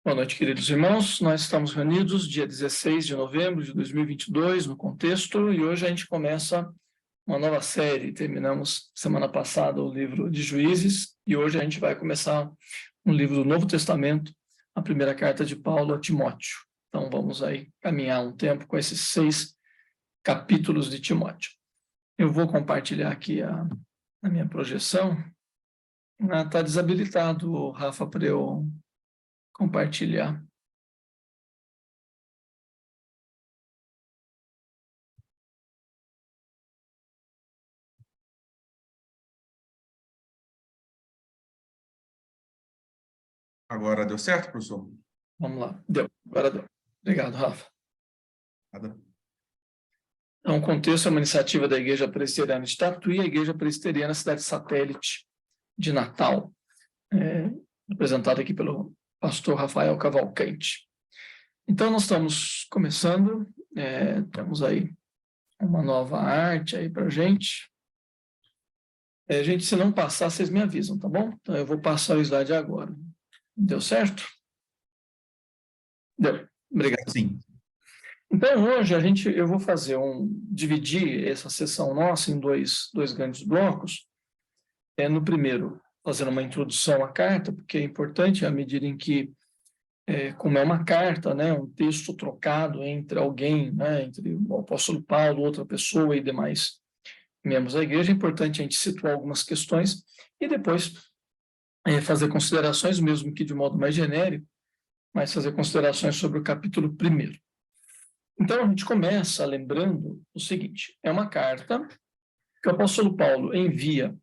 Boa noite, queridos irmãos. Nós estamos reunidos dia 16 de novembro de 2022 no Contexto e hoje a gente começa uma nova série. Terminamos semana passada o livro de Juízes e hoje a gente vai começar um livro do Novo Testamento, a primeira carta de Paulo a Timóteo. Então vamos aí caminhar um tempo com esses 6 capítulos de Timóteo. Eu vou compartilhar aqui a minha projeção. Está desabilitado, Rafa, para eu compartilhar. Agora deu certo, professor? Vamos lá. Deu. Agora deu. Obrigado, Rafa. Nada. Então, o Contexto é uma iniciativa da Igreja Presbiteriana de Tatuí, a Igreja Presbiteriana Cidade Satélite de Natal, apresentada aqui pelo pastor Rafael Cavalcante. Então, nós estamos começando, temos aí uma nova arte aí para a gente. Gente, se não passar, vocês me avisam, tá bom? Então, eu vou passar o slide agora. Deu certo? Deu. Obrigado. Sim. Então, hoje eu vou dividir essa sessão nossa em dois grandes blocos. No primeiro, fazendo uma introdução à carta, porque é importante à medida em que, como é uma carta, né, um texto trocado entre alguém, né, entre o apóstolo Paulo, outra pessoa e demais membros da igreja, é importante a gente situar algumas questões e depois fazer considerações, mesmo que de modo mais genérico, mas fazer considerações sobre o capítulo 1º. Então, a gente começa lembrando o seguinte: é uma carta que o apóstolo Paulo envia,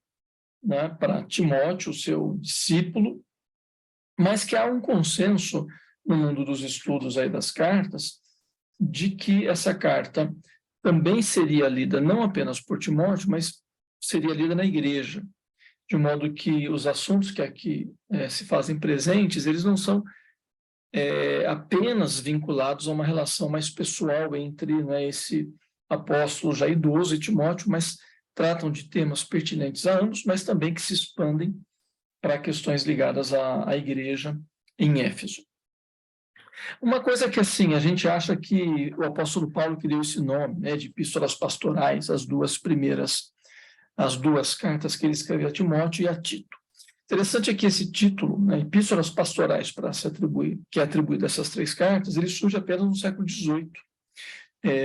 né, para Timóteo, seu discípulo, mas que há um consenso no mundo dos estudos aí das cartas de que essa carta também seria lida não apenas por Timóteo, mas seria lida na igreja, de modo que os assuntos que aqui se fazem presentes, eles não são apenas vinculados a uma relação mais pessoal entre, né, esse apóstolo já idoso e Timóteo, mas tratam de temas pertinentes a ambos, mas também que se expandem para questões ligadas à igreja em Éfeso. Uma coisa que, assim, a gente acha que o apóstolo Paulo que deu esse nome, né, de epístolas pastorais, as duas cartas que ele escreveu a Timóteo e a Tito. Interessante é que esse título, né, Epístolas Pastorais, que é atribuído a essas 3 cartas, ele surge apenas no século XVIII,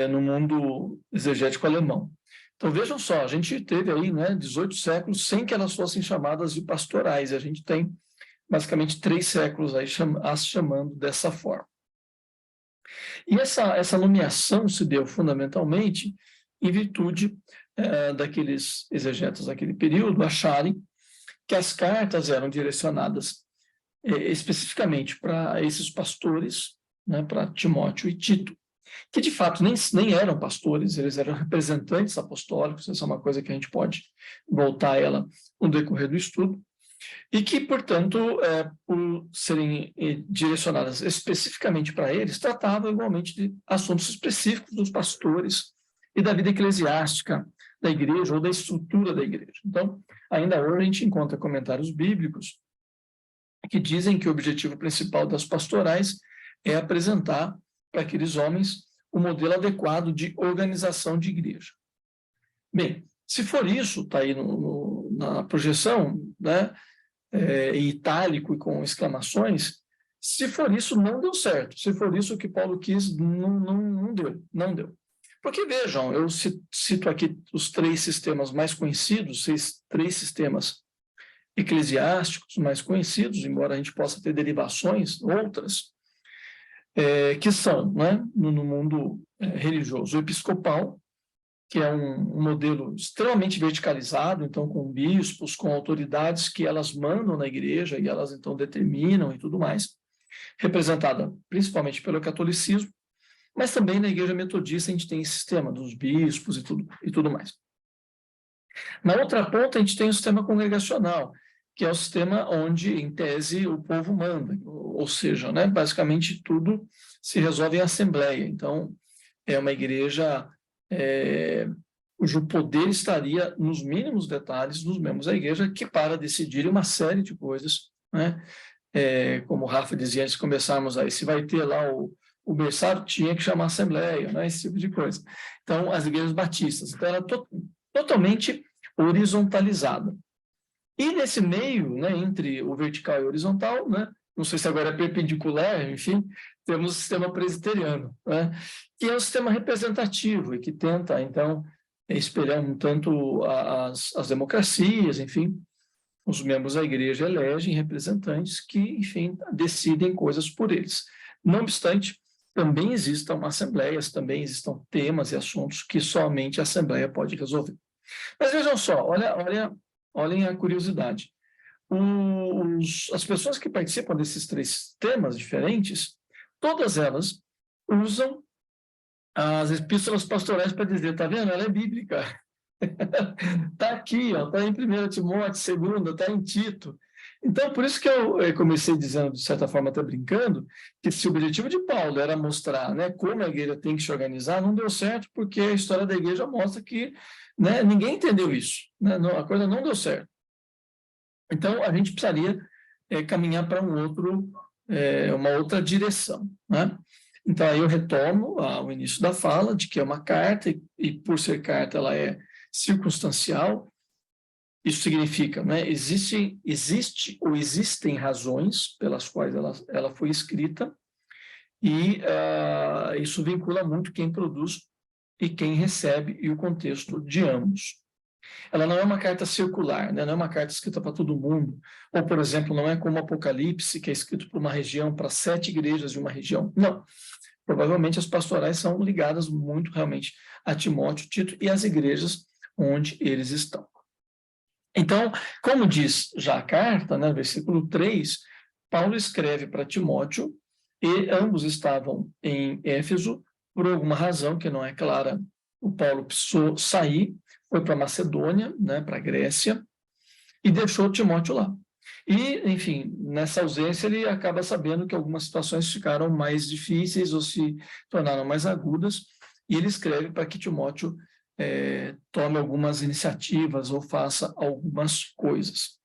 no mundo exegético alemão. Então, vejam só, a gente teve aí, né, 18 séculos sem que elas fossem chamadas de pastorais, a gente tem basicamente 3 séculos aí as chamando dessa forma. E essa nomeação se deu fundamentalmente em virtude daqueles exegetas daquele período acharem que as cartas eram direcionadas especificamente para esses pastores, né, para Timóteo e Tito, que de fato nem eram pastores, eles eram representantes apostólicos, essa é uma coisa que a gente pode voltar a ela no decorrer do estudo, e que, portanto, por serem direcionadas especificamente para eles, tratavam igualmente de assuntos específicos dos pastores e da vida eclesiástica da igreja ou da estrutura da igreja. Então, ainda hoje a gente encontra comentários bíblicos que dizem que o objetivo principal das pastorais é apresentar para aqueles homens o modelo adequado de organização de igreja. Bem, se for isso, está aí na projeção, né, em itálico e com exclamações, se for isso, não deu certo. Se for isso que Paulo quis, não deu. Porque, vejam, eu cito aqui os 3 sistemas mais conhecidos, 3 sistemas eclesiásticos mais conhecidos, embora a gente possa ter derivações, outras, que são, né, no mundo religioso, o episcopal, que é um modelo extremamente verticalizado, então com bispos, com autoridades que elas mandam na igreja e elas então determinam e tudo mais, representada principalmente pelo catolicismo, mas também na igreja metodista a gente tem esse sistema dos bispos e tudo mais. Na outra ponta, a gente tem o sistema congregacional, que é o sistema onde, em tese, o povo manda, ou seja, né, basicamente tudo se resolve em assembleia. Então, é uma igreja cujo poder estaria nos mínimos detalhes dos membros da igreja, que para decidir uma série de coisas, né, como o Rafa dizia antes de começarmos aí, se vai ter lá o berçário, tinha que chamar assembleia, né? Esse tipo de coisa. Então, as igrejas batistas. Então, ela é totalmente horizontalizada. E nesse meio, né, entre o vertical e o horizontal, né, não sei se agora é perpendicular, enfim, temos o sistema presbiteriano, né, que é um sistema representativo e que tenta, então, espelhar um tanto as democracias, enfim, os membros da igreja elegem representantes que, enfim, decidem coisas por eles. Não obstante, também existam assembleias, também existam temas e assuntos que somente a assembleia pode resolver. Mas vejam só, olhem a curiosidade. As pessoas que participam desses 3 temas diferentes, todas elas usam as epístolas pastorais para dizer, tá vendo? Ela é bíblica. Está aqui, está em 1 Timóteo, 2, está em Tito. Então, por isso que eu comecei dizendo, de certa forma, até brincando, que se o objetivo de Paulo era mostrar, né, como a igreja tem que se organizar, não deu certo, porque a história da igreja mostra que, né, ninguém entendeu isso, né, a coisa não deu certo. Então, a gente precisaria caminhar para uma outra direção, né? Então, aí eu retomo o início da fala, de que é uma carta, e por ser carta, ela é circunstancial. Isso significa, né, existe ou existem razões pelas quais ela foi escrita, e isso vincula muito quem produz e quem recebe, e o contexto de ambos. Ela não é uma carta circular, né, não é uma carta escrita para todo mundo, ou, por exemplo, não é como Apocalipse, que é escrito para uma região, para 7 igrejas de uma região. Não. Provavelmente as pastorais são ligadas muito realmente a Timóteo, Tito e as igrejas onde eles estão. Então, como diz já a carta, né, versículo 3, Paulo escreve para Timóteo, e ambos estavam em Éfeso, por alguma razão que não é clara, o Paulo precisou sair, foi para Macedônia, né, para a Grécia, e deixou Timóteo lá. E, enfim, nessa ausência ele acaba sabendo que algumas situações ficaram mais difíceis ou se tornaram mais agudas, e ele escreve para que Timóteo tome algumas iniciativas ou faça algumas coisas.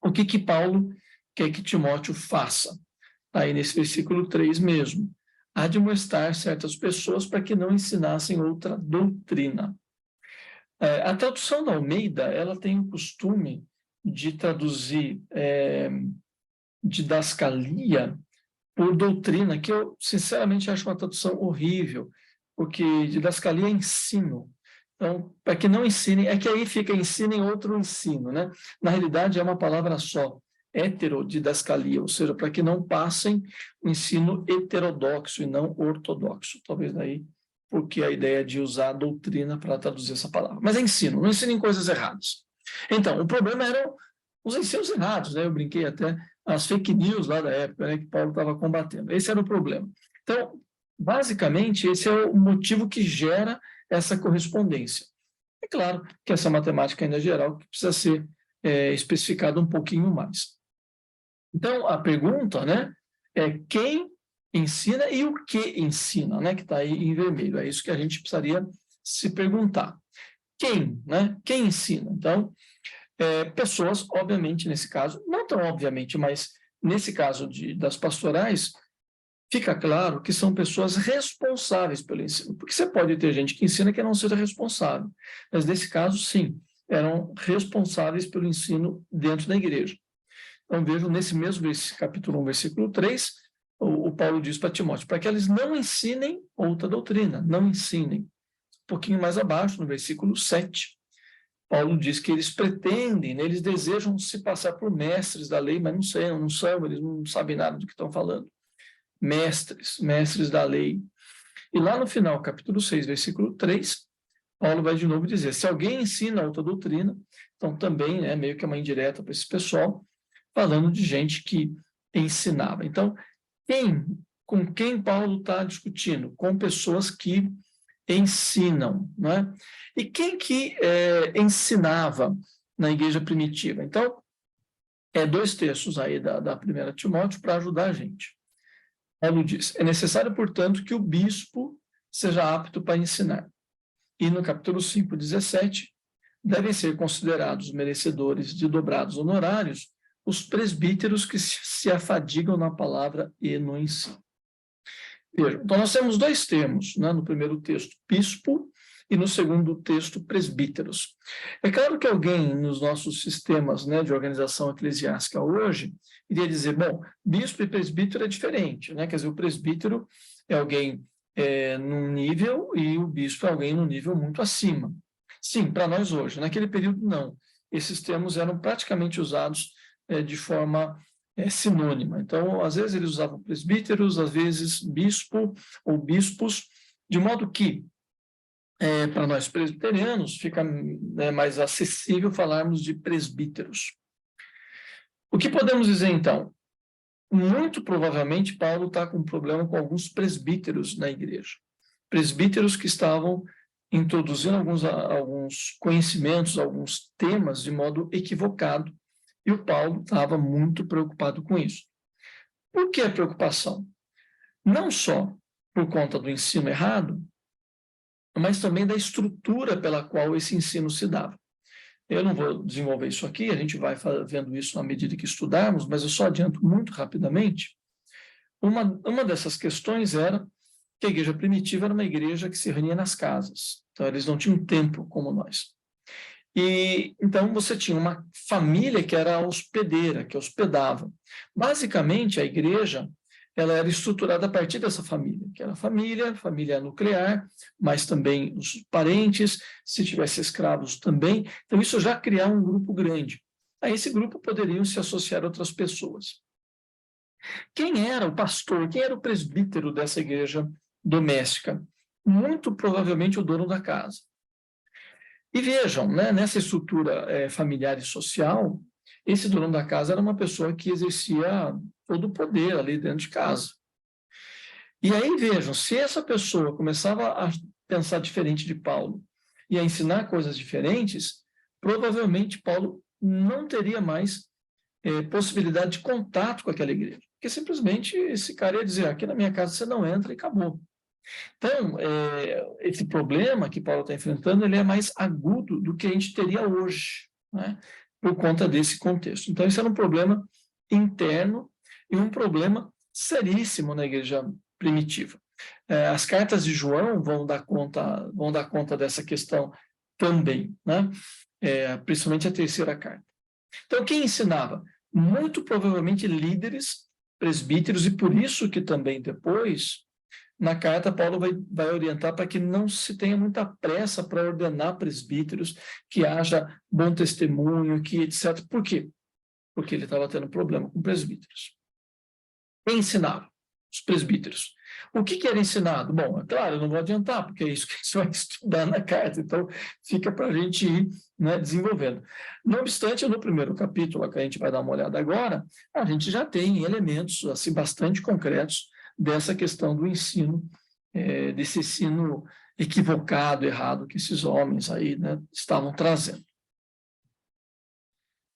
O que Paulo quer que Timóteo faça? Aí nesse versículo 3 mesmo, admoestar certas pessoas para que não ensinassem outra doutrina. A tradução da Almeida, ela tem o costume de traduzir didascalia por doutrina, que eu sinceramente acho uma tradução horrível, porque didascalia é ensino. Então, para que não ensinem, é que aí fica ensinem outro ensino, né? Na realidade, é uma palavra só, heterodidascalia, ou seja, para que não passem o ensino heterodoxo e não ortodoxo. Talvez daí, porque a ideia de usar a doutrina para traduzir essa palavra. Mas é ensino, não ensinem coisas erradas. Então, o problema eram os ensinos errados, né? Eu brinquei até as fake news lá da época, né, que Paulo estava combatendo. Esse era o problema. Então, basicamente, esse é o motivo que gera essa correspondência. É claro que essa matemática ainda é geral, que precisa ser especificada um pouquinho mais. Então, a pergunta, né, é quem ensina e o que ensina, né, que está aí em vermelho. É isso que a gente precisaria se perguntar. Quem, né? Quem ensina? Então, pessoas, obviamente, nesse caso, não tão obviamente, mas nesse caso das pastorais, fica claro que são pessoas responsáveis pelo ensino, porque você pode ter gente que ensina que não seja responsável, mas nesse caso, sim, eram responsáveis pelo ensino dentro da igreja. Então, vejam, nesse mesmo capítulo 1, versículo 3, o Paulo diz para Timóteo, para que eles não ensinem outra doutrina, não ensinem. Um pouquinho mais abaixo, no versículo 7, Paulo diz que eles pretendem, né, eles desejam se passar por mestres da lei, mas não são, eles não sabem nada do que estão falando. Mestres da lei. E lá no final, capítulo 6, versículo 3, Paulo vai de novo dizer, se alguém ensina outra doutrina, então também é meio que uma indireta para esse pessoal, falando de gente que ensinava. Então, com quem Paulo está discutindo? Com pessoas que ensinam, não é? E quem que ensinava na igreja primitiva? Então, 2 textos aí da 1 Timóteo para ajudar a gente. Paulo diz, é necessário, portanto, que o bispo seja apto para ensinar. E no capítulo 5, 17, devem ser considerados merecedores de dobrados honorários os presbíteros que se afadigam na palavra e no ensino. Vejam, então nós temos dois termos, né? No primeiro texto, bispo, e no segundo texto, presbíteros. É claro que alguém nos nossos sistemas, né, de organização eclesiástica hoje iria dizer, bom, bispo e presbítero é diferente, né? Quer dizer, o presbítero é alguém num nível e o bispo é alguém num nível muito acima. Sim, para nós hoje. Naquele período, não. Esses termos eram praticamente usados de forma sinônima. Então, às vezes eles usavam presbíteros, às vezes bispo ou bispos, de modo que para nós presbiterianos, fica mais acessível falarmos de presbíteros. O que podemos dizer, então? Muito provavelmente, Paulo está com um problema com alguns presbíteros na igreja. Presbíteros que estavam introduzindo alguns conhecimentos, alguns temas de modo equivocado, e o Paulo estava muito preocupado com isso. Por que a preocupação? Não só por conta do ensino errado, mas também da estrutura pela qual esse ensino se dava. Eu não vou desenvolver isso aqui, a gente vai vendo isso na medida que estudarmos, mas eu só adianto muito rapidamente. Uma dessas questões era que a igreja primitiva era uma igreja que se reunia nas casas, então eles não tinham tempo como nós. E então você tinha uma família que era a hospedeira, que hospedava. Basicamente, a igreja ela era estruturada a partir dessa família, que era a família nuclear, mas também os parentes, se tivesse escravos também. Então, isso já criava um grupo grande. A esse grupo poderiam se associar outras pessoas. Quem era o pastor, quem era o presbítero dessa igreja doméstica? Muito provavelmente o dono da casa. E vejam, né, nessa estrutura familiar e social, esse dono da casa era uma pessoa que exercia todo o poder ali dentro de casa. E aí, vejam, se essa pessoa começava a pensar diferente de Paulo e a ensinar coisas diferentes, provavelmente Paulo não teria mais possibilidade de contato com aquela igreja. Porque simplesmente esse cara ia dizer, aqui na minha casa você não entra e acabou. Então, esse problema que Paulo está enfrentando, ele é mais agudo do que a gente teria hoje, né? Por conta desse contexto. Então, isso era um problema interno e um problema seríssimo na igreja primitiva. As cartas de João vão dar conta dessa questão também, né? Principalmente a terceira carta. Então, quem ensinava? Muito provavelmente líderes, presbíteros, e por isso que também depois, na carta, Paulo vai orientar para que não se tenha muita pressa para ordenar presbíteros, que haja bom testemunho, que etc. Por quê? Porque ele estava tendo problema com presbíteros. Quem ensinava? Os presbíteros. O que era ensinado? Bom, é claro, eu não vou adiantar, porque é isso que você vai estudar na carta, então fica para a gente ir, né, desenvolvendo. Não obstante, no primeiro capítulo, que a gente vai dar uma olhada agora, a gente já tem elementos assim, bastante concretos dessa questão do ensino, desse ensino equivocado, errado, que esses homens aí, né, estavam trazendo.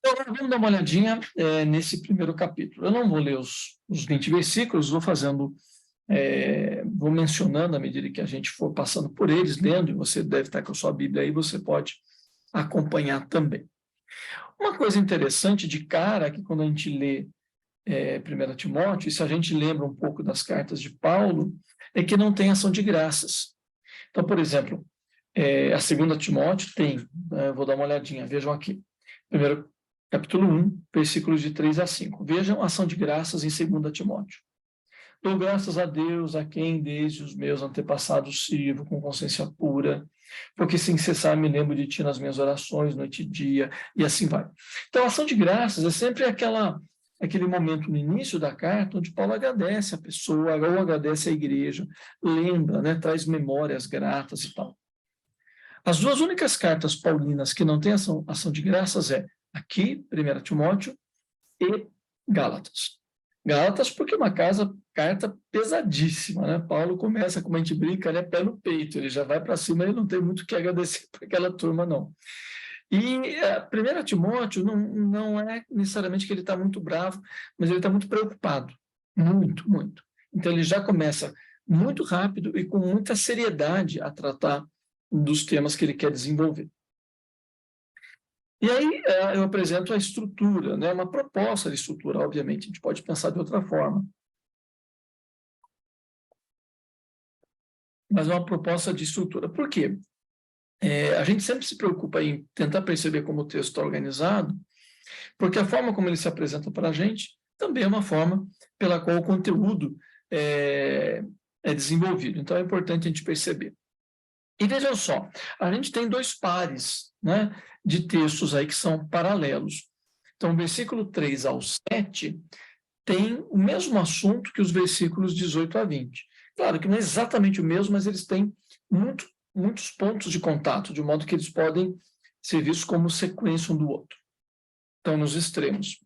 Então, vamos dar uma olhadinha nesse primeiro capítulo. Eu não vou ler os 20 versículos, vou mencionando à medida que a gente for passando por eles, lendo, e você deve estar com a sua Bíblia aí, você pode acompanhar também. Uma coisa interessante de cara, que quando a gente lê 1 Timóteo, e se a gente lembra um pouco das cartas de Paulo, é que não tem ação de graças. Então, por exemplo, a 2 Timóteo tem, vou dar uma olhadinha, vejam aqui, capítulo 1, versículos de 3 a 5. Vejam a ação de graças em 2 Timóteo. Dou graças a Deus, a quem desde os meus antepassados sirvo com consciência pura, porque sem cessar me lembro de ti nas minhas orações, noite e dia, e assim vai. Então, a ação de graças é sempre aquele momento no início da carta onde Paulo agradece a pessoa, ou agradece a igreja, lembra, né, traz memórias gratas e tal. As duas únicas cartas paulinas que não têm ação de graças aqui, 1 Timóteo, e Gálatas. Gálatas porque é uma carta pesadíssima, né? Paulo começa, como a gente brinca, né, pé no peito, ele já vai para cima, ele não tem muito o que agradecer para aquela turma, não. E 1 Timóteo não é necessariamente que ele está muito bravo, mas ele está muito preocupado, muito, muito. Então ele já começa muito rápido e com muita seriedade a tratar dos temas que ele quer desenvolver. E aí eu apresento a estrutura, né? Uma proposta de estrutura, obviamente, a gente pode pensar de outra forma. Mas é uma proposta de estrutura. Por quê? A gente sempre se preocupa em tentar perceber como o texto está organizado, porque a forma como ele se apresenta para a gente também é uma forma pela qual o conteúdo é desenvolvido. Então, é importante a gente perceber. E vejam só, a gente tem dois pares, né, de textos aí que são paralelos. Então, o versículo 3 ao 7 tem o mesmo assunto que os versículos 18 a 20. Claro que não é exatamente o mesmo, mas eles têm muitos pontos de contato, de modo que eles podem ser vistos como sequência um do outro. Então, nos extremos.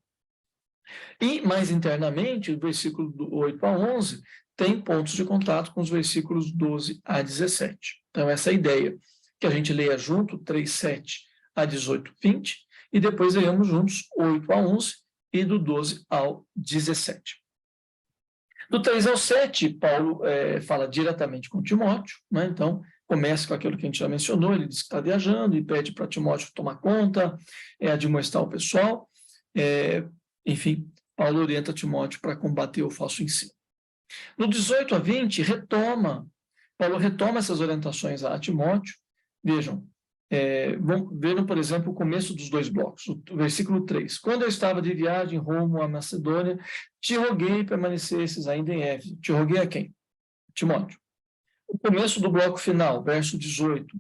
E, mais internamente, o versículo 8 a 11 tem pontos de contato com os versículos 12 a 17. Então, essa é a ideia, que a gente leia junto 3, 7 a 18, 20, e depois leiamos juntos 8 a 11 e do 12 ao 17. Do 3 ao 7, Paulo fala diretamente com Timóteo, né? Então, começa com aquilo que a gente já mencionou, ele diz que está viajando e pede para Timóteo tomar conta, admoestar o pessoal, enfim, Paulo orienta Timóteo para combater o falso ensino. No 18 a 20, Paulo retoma essas orientações a Timóteo. Vejam, vamos ver, por exemplo, o começo dos dois blocos, o versículo 3. Quando eu estava de viagem rumo à Macedônia, te roguei permanecesses ainda em Éfeso. Te roguei a quem? Timóteo. O começo do bloco final, verso 18.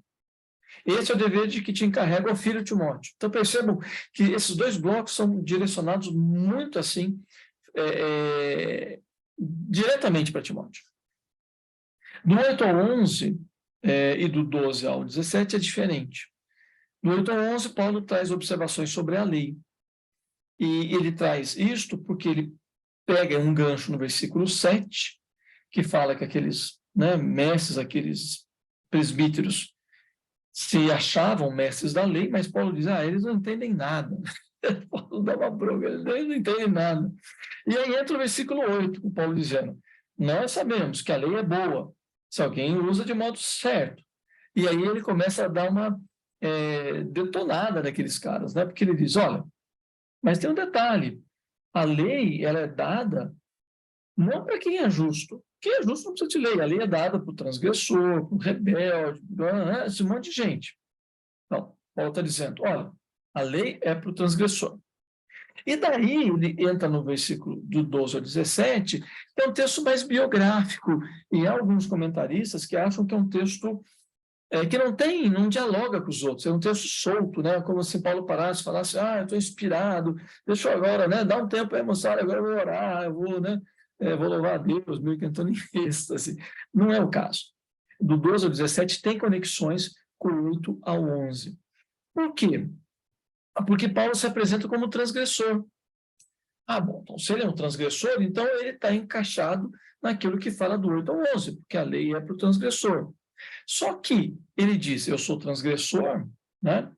Esse é o dever de que te encarrega ao filho Timóteo. Então, percebam que esses dois blocos são direcionados muito assim, diretamente para Timóteo. Do 8 ao 11 e do 12 ao 17 é diferente. Do 8 ao 11, Paulo traz observações sobre a lei. E ele traz isto porque ele pega um gancho no versículo 7, que fala que aqueles mestres, aqueles presbíteros, se achavam mestres da lei, mas Paulo diz, eles não entendem nada. Paulo dá uma bronca, eles não entendem nada. E aí entra o versículo 8, com Paulo dizendo, nós sabemos que a lei é boa, se alguém usa de modo certo. E aí ele começa a dar uma detonada naqueles caras, né? Porque ele diz, olha, mas tem um detalhe, a lei ela é dada não para quem é justo. Quem é justo não precisa de lei, a lei é dada para o transgressor, para o rebelde, esse monte de gente. Não, Paulo está dizendo, olha, a lei é para o transgressor. E daí ele entra no versículo do 12 ao 17, que é um texto mais biográfico, e há alguns comentaristas que acham que é um texto que não dialoga com os outros, é um texto solto, né? Como se Paulo parasse e falasse, eu estou inspirado, deixa eu agora, né? Dá um tempo aí, moçada, agora eu vou orar, eu vou, né? Vou louvar a Deus, meio que entrando em êxtase. Não é o caso. Do 12 ao 17 tem conexões com o 8 ao 11. Por quê? Porque Paulo se apresenta como transgressor. Bom, então se ele é um transgressor, então ele está encaixado naquilo que fala do 8 ao 11, porque a lei é para o transgressor. Só que ele diz, eu sou transgressor, né?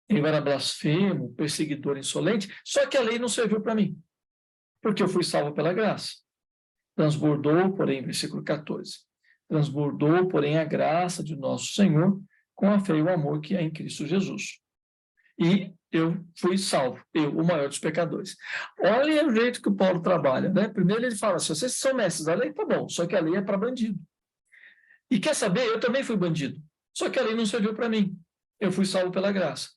Eu era blasfemo, perseguidor insolente, só que a lei não serviu para mim, porque eu fui salvo pela graça. Transbordou, porém, versículo 14, transbordou, porém, a graça de nosso Senhor com a fé e o amor que é em Cristo Jesus. E eu fui salvo, eu, o maior dos pecadores. Olha o jeito que o Paulo trabalha, né? Primeiro ele fala, se vocês são mestres da lei, tá bom, só que a lei é para bandido. E quer saber, eu também fui bandido, só que a lei não serviu para mim, eu fui salvo pela graça.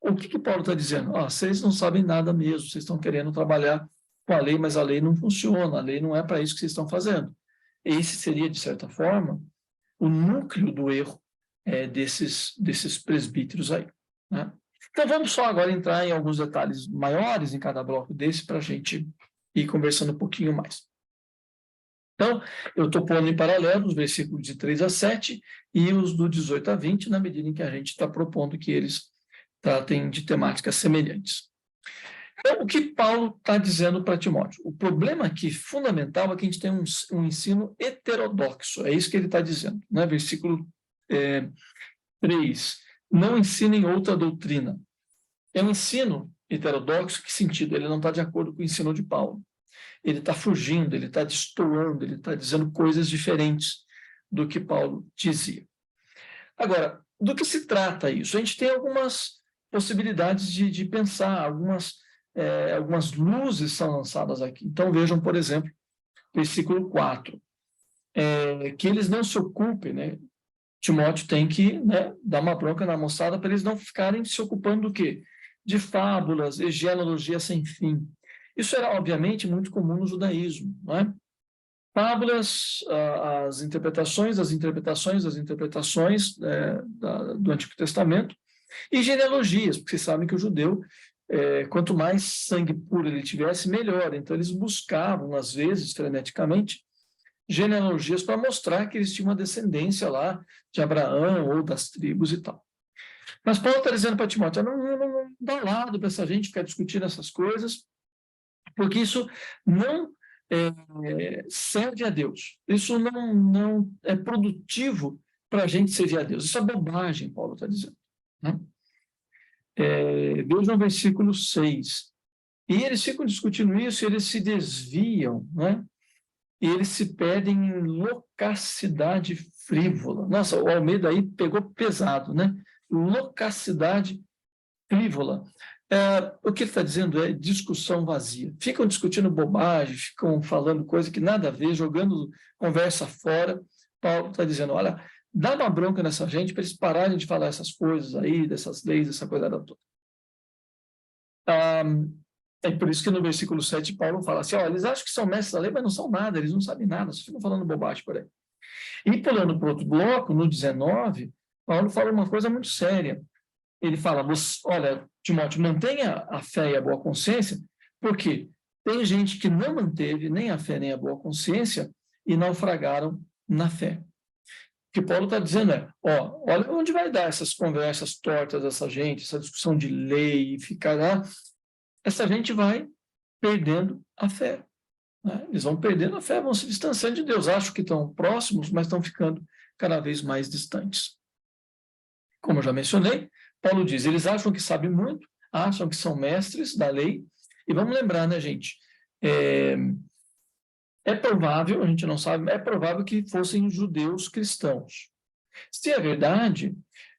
O que Paulo está dizendo? Vocês não sabem nada mesmo, vocês estão querendo trabalhar com a lei, mas a lei não funciona, a lei não é para isso que vocês estão fazendo. Esse seria, de certa forma, o núcleo do erro desses presbíteros aí, né? Então, vamos só agora entrar em alguns detalhes maiores em cada bloco desse para a gente ir conversando um pouquinho mais. Então, eu estou pondo em paralelo os versículos de 3 a 7 e os do 18 a 20, na medida em que a gente está propondo que eles tratem de temáticas semelhantes. Então, o que Paulo está dizendo para Timóteo? O problema aqui, fundamental, é que a gente tem um ensino heterodoxo, é isso que ele está dizendo, né? Versículo 3, não ensinem outra doutrina. É um ensino heterodoxo, que sentido? Ele não está de acordo com o ensino de Paulo. Ele está fugindo, ele está destoando, ele está dizendo coisas diferentes do que Paulo dizia. Agora, do que se trata isso? A gente tem algumas possibilidades de pensar, algumas luzes são lançadas aqui. Então, vejam, por exemplo, versículo 4, que eles não se ocupem, né? Timóteo tem que, né, dar uma bronca na moçada para eles não ficarem se ocupando do quê? De fábulas e genealogia sem fim. Isso era, obviamente, muito comum no judaísmo, não é? Fábulas, as interpretações do Antigo Testamento, e genealogias, porque vocês sabem que o judeu, quanto mais sangue puro ele tivesse, melhor. Então, eles buscavam, às vezes, freneticamente, genealogias para mostrar que eles tinham uma descendência lá de Abraão ou das tribos e tal. Mas Paulo está dizendo para Timóteo, não dá lado para essa gente ficar discutindo essas coisas, porque isso não serve a Deus. Isso não é produtivo para a gente servir a Deus. Isso é bobagem, Paulo está dizendo. Né? Veja no versículo 6. E eles ficam discutindo isso, e eles se desviam, né? E eles se perdem em loquacidade frívola. Nossa, o Almeida aí pegou pesado, né? Loquacidade frívola. O que ele está dizendo é discussão vazia. Ficam discutindo bobagem, ficam falando coisa que nada a ver, jogando conversa fora. Paulo está dizendo, olha, dá uma bronca nessa gente para eles pararem de falar essas coisas aí, dessas leis, essa coisa toda. É por isso que no versículo 7 Paulo fala assim, eles acham que são mestres da lei, mas não são nada, eles não sabem nada, só ficam falando bobagem por aí. E pulando para outro bloco, no 19, Paulo fala uma coisa muito séria. Ele fala, olha, Timóteo, mantenha a fé e a boa consciência, porque tem gente que não manteve nem a fé nem a boa consciência e naufragaram na fé. O que Paulo está dizendo olha onde vai dar essas conversas tortas dessa gente, essa discussão de lei, ficar lá, essa gente vai perdendo a fé. Né? Eles vão perdendo a fé, vão se distanciando de Deus. Acham que estão próximos, mas estão ficando cada vez mais distantes. Como eu já mencionei, Paulo diz, eles acham que sabem muito, acham que são mestres da lei, e vamos lembrar, né, gente, é provável, a gente não sabe, é provável que fossem judeus cristãos. Se é verdade,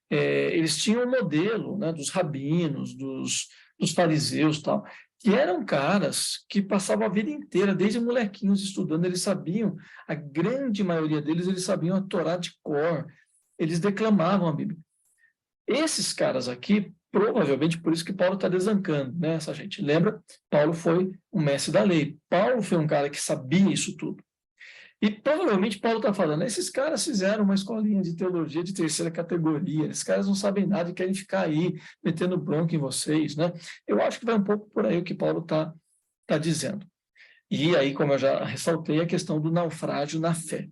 eles tinham um modelo, né, dos rabinos, dos fariseus e tal, que eram caras que passavam a vida inteira, desde molequinhos estudando, eles sabiam, a grande maioria deles, eles sabiam a Torá de cor, eles declamavam a Bíblia. Esses caras aqui, provavelmente por isso que Paulo está desancando, né, essa gente. Lembra? Paulo foi um mestre da lei. Paulo foi um cara que sabia isso tudo. E provavelmente Paulo está falando, esses caras fizeram uma escolinha de teologia de terceira categoria, esses caras não sabem nada e querem ficar aí metendo bronca em vocês, né? Eu acho que vai um pouco por aí o que Paulo está dizendo. E aí, como eu já ressaltei, a questão do naufrágio na fé.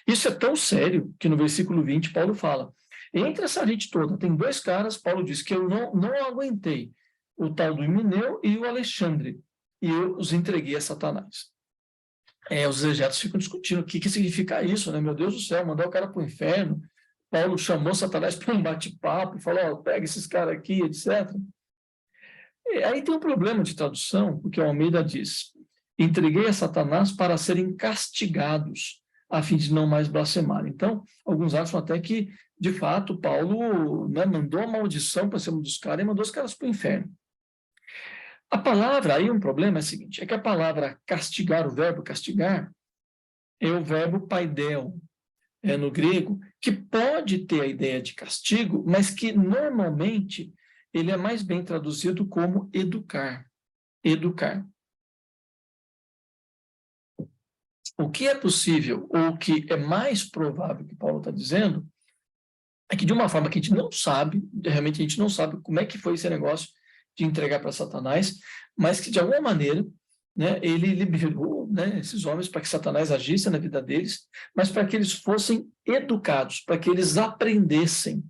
Isso é tão sério que no versículo 20 Paulo fala, entre essa gente toda, tem dois caras, Paulo diz que eu não aguentei, o tal do Himeneu e o Alexandre, e eu os entreguei a Satanás. Os exegetas ficam discutindo o que significa isso, né? Meu Deus do céu, mandar o cara para o inferno. Paulo chamou Satanás para um bate-papo, falou, pega esses caras aqui, etc. E aí tem um problema de tradução, porque o Almeida diz, entreguei a Satanás para serem castigados, a fim de não mais blasfemar. Então, alguns acham até que, de fato, Paulo, né, mandou a maldição para cima dos caras e mandou os caras para o inferno. A palavra, aí um problema é o seguinte, é que a palavra castigar, o verbo castigar, é o verbo paidel, no grego, que pode ter a ideia de castigo, mas que normalmente ele é mais bem traduzido como educar. Educar. O que é possível, ou o que é mais provável que Paulo está dizendo, é que de uma forma que a gente não sabe, realmente a gente não sabe como é que foi esse negócio de entregar para Satanás, mas que de alguma maneira, né, ele liberou, né, esses homens para que Satanás agisse na vida deles, mas para que eles fossem educados, para que eles aprendessem.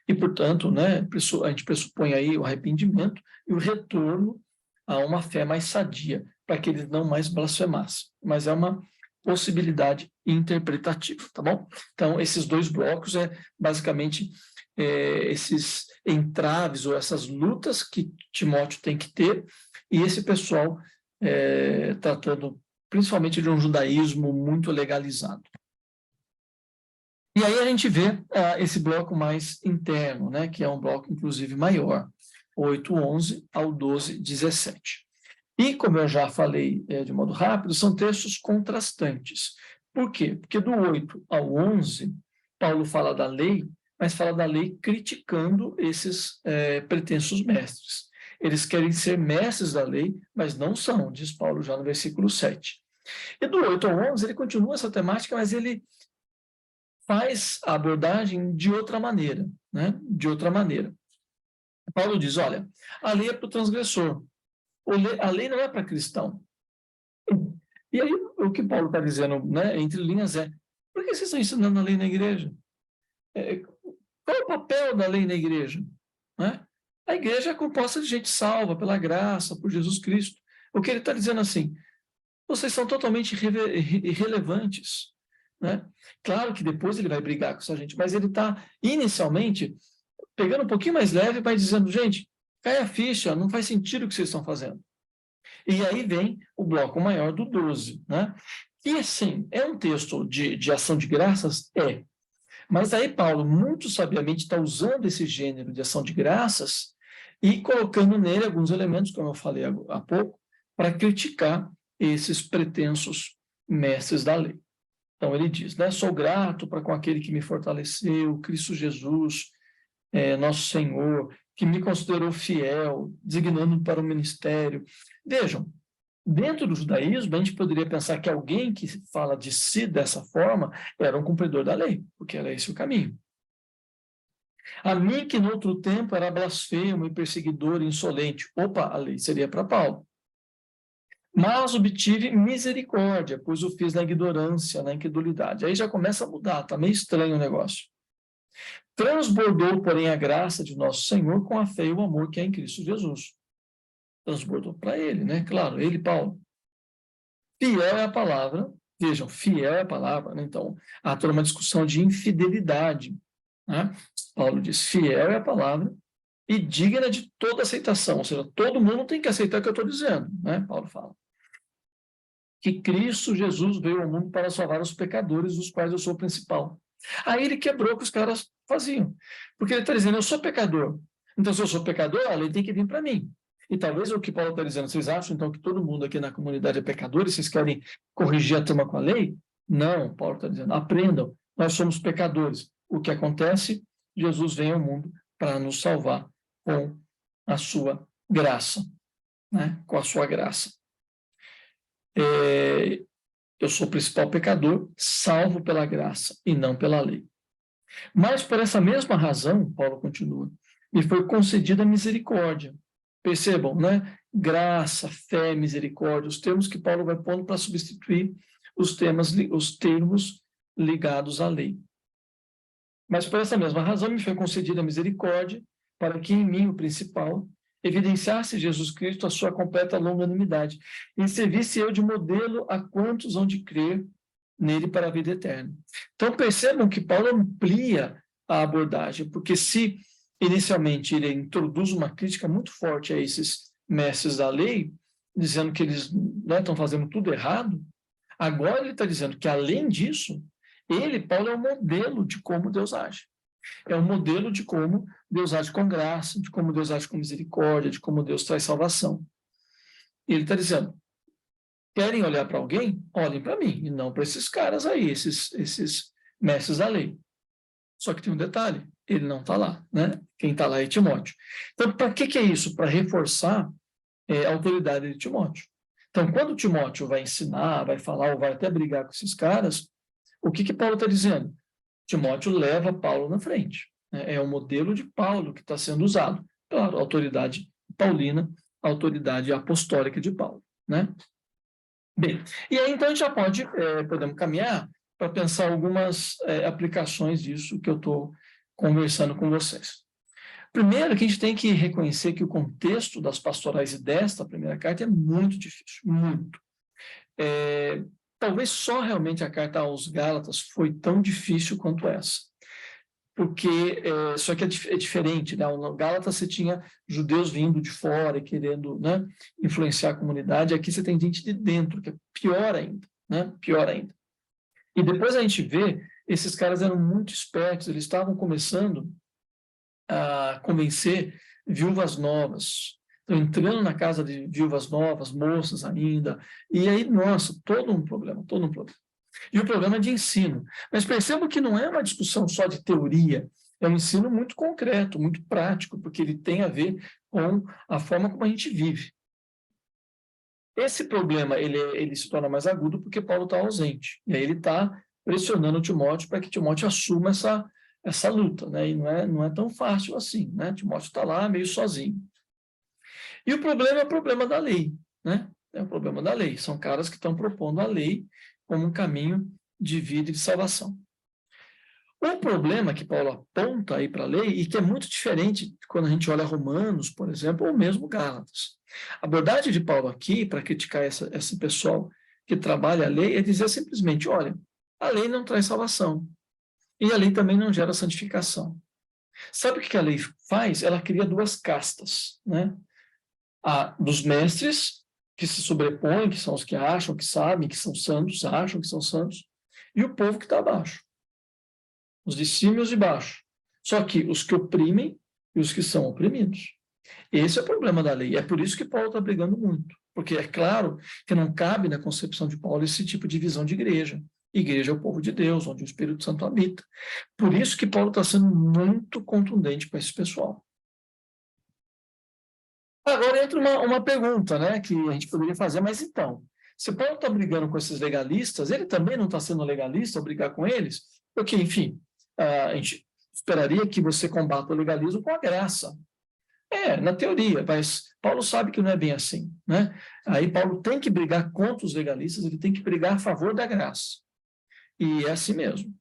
E, portanto, né, a gente pressupõe aí o arrependimento e o retorno a uma fé mais sadia, para que eles não mais blasfemassem. Mas é uma possibilidade interpretativa, tá bom? Então, esses dois blocos basicamente esses entraves ou essas lutas que Timóteo tem que ter, e esse pessoal tratando principalmente de um judaísmo muito legalizado. E aí a gente vê esse bloco mais interno, né, que é um bloco, inclusive, maior. 8:11 ao 12:17. E, como eu já falei de modo rápido, são textos contrastantes. Por quê? Porque do 8 ao 11, Paulo fala da lei, mas fala da lei criticando esses pretensos mestres. Eles querem ser mestres da lei, mas não são, diz Paulo já no versículo 7. E do 8 ao 11, ele continua essa temática, mas ele faz a abordagem de outra maneira, né? De outra maneira. Paulo diz, olha, a lei é para o transgressor, a lei não é para cristão. E aí, o que Paulo está dizendo, né, entre linhas por que vocês estão ensinando a lei na igreja? Qual é o papel da lei na igreja? Né? A igreja é composta de gente salva pela graça, por Jesus Cristo. O que ele está dizendo assim, vocês são totalmente irrelevantes. Né? Claro que depois ele vai brigar com essa gente, mas ele está, inicialmente, pegando um pouquinho mais leve, vai dizendo, gente, cai a ficha, não faz sentido o que vocês estão fazendo. E aí vem o bloco maior do 12. Né? E assim, é um texto de ação de graças? É. Mas aí Paulo, muito sabiamente, está usando esse gênero de ação de graças e colocando nele alguns elementos, como eu falei há pouco, para criticar esses pretensos mestres da lei. Então ele diz, né, sou grato para com aquele que me fortaleceu, Cristo Jesus, nosso Senhor, que me considerou fiel, designando para o ministério. Vejam, dentro do judaísmo, a gente poderia pensar que alguém que fala de si dessa forma era um cumpridor da lei, porque era esse o caminho. A mim que no outro tempo era blasfemo e perseguidor e insolente. Opa, a lei seria para Paulo. Mas obtive misericórdia, pois o fiz na ignorância, na incredulidade. Aí já começa a mudar, está meio estranho o negócio. Transbordou, porém, a graça de nosso Senhor com a fé e o amor que é em Cristo Jesus. Transbordou para ele, né? Claro, ele, Paulo. Fiel é a palavra, vejam, fiel é a palavra, né? Então, há toda uma discussão de infidelidade. Né? Paulo diz, fiel é a palavra e digna de toda aceitação, ou seja, todo mundo tem que aceitar o que eu estou dizendo, né? Paulo fala. Que Cristo Jesus veio ao mundo para salvar os pecadores, dos quais eu sou o principal. Aí ele quebrou o que os caras faziam, porque ele está dizendo, eu sou pecador, então se eu sou pecador, a lei tem que vir para mim. E talvez o que Paulo está dizendo, vocês acham então que todo mundo aqui na comunidade é pecador e vocês querem corrigir a turma com a lei? Não, Paulo está dizendo, aprendam, nós somos pecadores. O que acontece? Jesus vem ao mundo para nos salvar com a sua graça, né? Com a sua graça. Eu sou o principal pecador, salvo pela graça e não pela lei. Mas por essa mesma razão, Paulo continua, me foi concedida a misericórdia. Percebam, né? Graça, fé, misericórdia, os termos que Paulo vai pondo para substituir os termos ligados à lei. Mas por essa mesma razão me foi concedida a misericórdia, para que em mim, o principal, evidenciasse Jesus Cristo a sua completa longanimidade e servisse eu de modelo a quantos hão de crer nele para a vida eterna. Então percebam que Paulo amplia a abordagem, porque se inicialmente ele introduz uma crítica muito forte a esses mestres da lei, dizendo que eles estão fazendo tudo errado, agora ele está dizendo que além disso, Paulo é um modelo de como Deus age. É um modelo de como Deus age com graça, de como Deus age com misericórdia, de como Deus traz salvação. E ele está dizendo, querem olhar para alguém? Olhem para mim, e não para esses caras aí, esses mestres da lei. Só que tem um detalhe, ele não está lá, né? Quem está lá é Timóteo. Então, para que é isso? Para reforçar a autoridade de Timóteo. Então, quando Timóteo vai ensinar, vai falar, ou vai até brigar com esses caras, o que Paulo está dizendo? Timóteo leva Paulo na frente. É o modelo de Paulo que está sendo usado. Claro, a autoridade paulina, a autoridade apostólica de Paulo. Né? Bem, e aí então a gente já podemos caminhar para pensar algumas aplicações disso que eu estou conversando com vocês. Primeiro, que a gente tem que reconhecer que o contexto das pastorais desta primeira carta é muito difícil, muito. Talvez só realmente a carta aos Gálatas foi tão difícil quanto essa. Porque, só que é diferente, né? No Gálatas você tinha judeus vindo de fora e querendo, né, influenciar a comunidade, aqui você tem gente de dentro, que é pior ainda, né? Pior ainda. E depois a gente vê, esses caras eram muito espertos, eles estavam começando a convencer viúvas novas, estão entrando na casa de viúvas novas, moças ainda, e aí, nossa, todo um problema, todo um problema. E o problema é de ensino. Mas percebam que não é uma discussão só de teoria, é um ensino muito concreto, muito prático, porque ele tem a ver com a forma como a gente vive. Esse problema ele se torna mais agudo porque Paulo está ausente. E aí ele está pressionando Timóteo para que Timóteo assuma essa luta. Né? E não é tão fácil assim. Né? Timóteo está lá meio sozinho. E o problema é o problema da lei. Né? É o problema da lei. São caras que estão propondo a lei como um caminho de vida e de salvação. O problema que Paulo aponta aí para a lei, e que é muito diferente quando a gente olha Romanos, por exemplo, ou mesmo Gálatas. A abordagem de Paulo aqui, para criticar esse pessoal que trabalha a lei, é dizer simplesmente, olha, a lei não traz salvação. E a lei também não gera santificação. Sabe o que a lei faz? Ela cria duas castas, né? A dos mestres, que se sobrepõem, que são os que acham, que sabem, que são santos, acham que são santos, e o povo que está abaixo. Os de cima e os de baixo. Só que os que oprimem e os que são oprimidos. Esse é o problema da lei. É por isso que Paulo está brigando muito. Porque é claro que não cabe na concepção de Paulo esse tipo de visão de igreja. Igreja é o povo de Deus, onde o Espírito Santo habita. Por isso que Paulo está sendo muito contundente com esse pessoal. Agora entra uma pergunta, né, que a gente poderia fazer, mas então, se Paulo está brigando com esses legalistas, ele também não está sendo legalista ao brigar com eles? Porque, enfim, a gente esperaria que você combata o legalismo com a graça. Na teoria, mas Paulo sabe que não é bem assim, né? Aí Paulo tem que brigar contra os legalistas, ele tem que brigar a favor da graça. E é assim mesmo,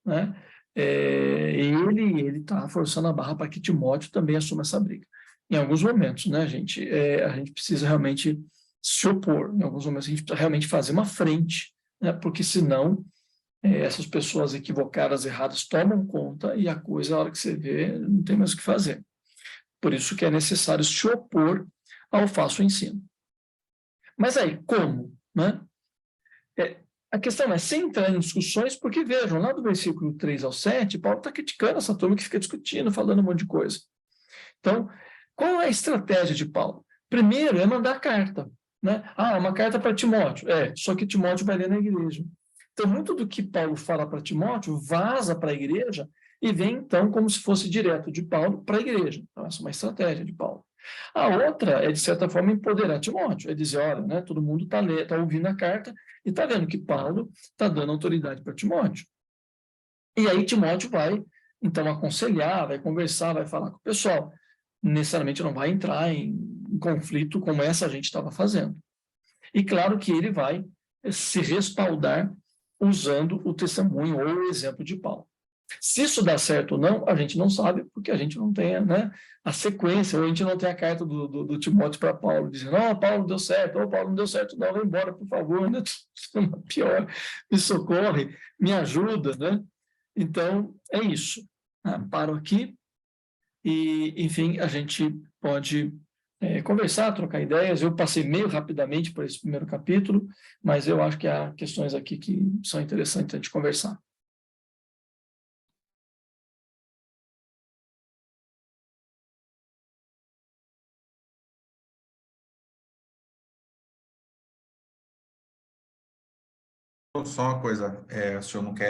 né? Ele está forçando a barra para que Timóteo também assuma essa briga. Em alguns momentos, né, gente? A gente precisa realmente se opor. Em alguns momentos a gente precisa realmente fazer uma frente, né? Porque senão essas pessoas equivocadas, erradas, tomam conta e a coisa, a hora que você vê, não tem mais o que fazer. Por isso que é necessário se opor ao falso ensino. Mas aí, como? Né? A questão é, sem entrar em discussões, porque vejam, lá do versículo 3 ao 7, Paulo está criticando essa turma que fica discutindo, falando um monte de coisa. Então, qual é a estratégia de Paulo? Primeiro é mandar carta. Né? Uma carta para Timóteo. Só que Timóteo vai ler na igreja. Então, muito do que Paulo fala para Timóteo vaza para a igreja e vem, então, como se fosse direto de Paulo para a igreja. Então, essa é uma estratégia de Paulo. A outra é, de certa forma, empoderar Timóteo. É dizer, olha, né, todo mundo está ouvindo a carta e está vendo que Paulo está dando autoridade para Timóteo. E aí Timóteo vai, então, aconselhar, vai conversar, vai falar com o pessoal. Necessariamente não vai entrar em conflito como essa gente estava fazendo. E claro que ele vai se respaldar usando o testemunho ou o exemplo de Paulo. Se isso dá certo ou não, a gente não sabe, porque a gente não tem, né, a sequência, ou a gente não tem a carta do Timóteo para Paulo, dizendo, Paulo deu certo, Paulo não deu certo, não, vai embora, por favor, né? Pior, me socorre, me ajuda, né? Então, é isso. Paro aqui e, enfim, a gente pode conversar, trocar ideias. Eu passei meio rapidamente por esse primeiro capítulo, mas eu acho que há questões aqui que são interessantes a gente conversar. Só uma coisa, o senhor não quer